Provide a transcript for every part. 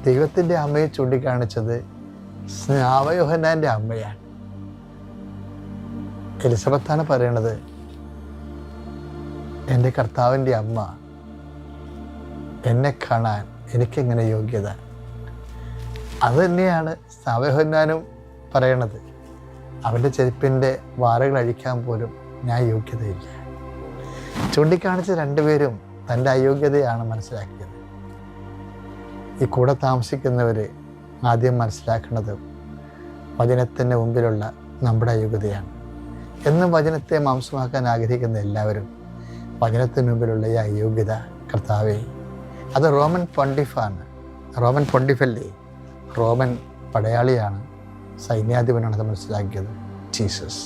ദൈവത്തിൻ്റെ അമ്മയെ ചൂണ്ടിക്കാണിച്ചത് സ്നാപകയോഹന്നാൻ്റെ അമ്മയാണ്. എലിസബത്താണ് പറയണത്, എൻ്റെ കർത്താവിൻ്റെ അമ്മ എന്നെ കാണാൻ എനിക്കെങ്ങനെ യോഗ്യത. അത് തന്നെയാണ് സ്നാപകയോഹന്നാനും പറയണത്. അവൻ്റെ ചെരുപ്പിൻ്റെ വാറുകൾ അഴിക്കാൻ പോലും ഞാൻ യോഗ്യതയില്ല. ചൂണ്ടിക്കാണിച്ച രണ്ടുപേരും തൻ്റെ അയോഗ്യതയാണ് മനസ്സിലാക്കിയത്. ഈ കൂടെ താമസിക്കുന്നവർ ആദ്യം മനസ്സിലാക്കുന്നത് വചനത്തിൻ്റെ മുമ്പിലുള്ള നമ്മുടെ അയോഗ്യതയാണ്. എന്നും വചനത്തെ മാംസമാക്കാൻ ആഗ്രഹിക്കുന്ന എല്ലാവരും വചനത്തിന് മുമ്പിലുള്ള ഈ അയോഗ്യത, കർത്താവേ, അത് റോമൻ പൊണ്ടിഫാണ്. റോമൻ പൊണ്ടിഫല്ലേ, റോമൻ പടയാളിയാണ്, സൈന്യാധിപനാണ് അത് മനസ്സിലാക്കിയത്. Jesus,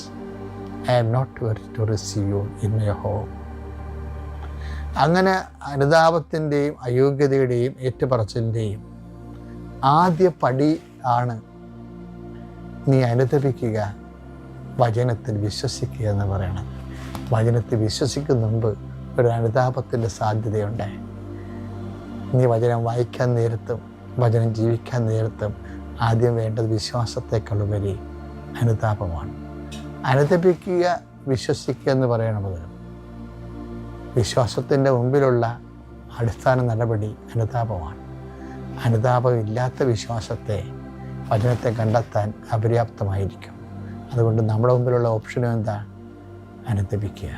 I am not worthy to receive you in my home. അങ്ങനെ അനുതാപത്തിൻ്റെയും അയോഗ്യതയുടെയും ഏറ്റുപറച്ചിലിൻ്റെയും ആദ്യ പടി ആണ് നീ അനുതപിക്കുക, വചനത്തിൽ വിശ്വസിക്കുക എന്ന് പറയണം. വചനത്തിൽ വിശ്വസിക്കുന്ന മുമ്പ് ഒരു അനുതാപത്തിൻ്റെ സാധ്യതയുണ്ട്. നീ വചനം വായിക്കാൻ നേരത്തും വചനം ജീവിക്കാൻ നേരത്തും ആദ്യം വേണ്ടത് വിശ്വാസത്തെക്കാളുപരി അനുതാപമാണ്. അനുതപിക്കുക, വിശ്വസിക്കുക എന്ന് പറയണത് വിശ്വാസത്തിൻ്റെ മുമ്പിലുള്ള അടിസ്ഥാന നടപടി അനുതാപമാണ്. അനുതാപമില്ലാത്ത വിശ്വാസത്തെ, വചനത്തെ കണ്ടെത്താൻ അപര്യാപ്തമായിരിക്കും. അതുകൊണ്ട് നമ്മുടെ മുമ്പിലുള്ള ഓപ്ഷനും എന്താ? അനുതപിക്കുക.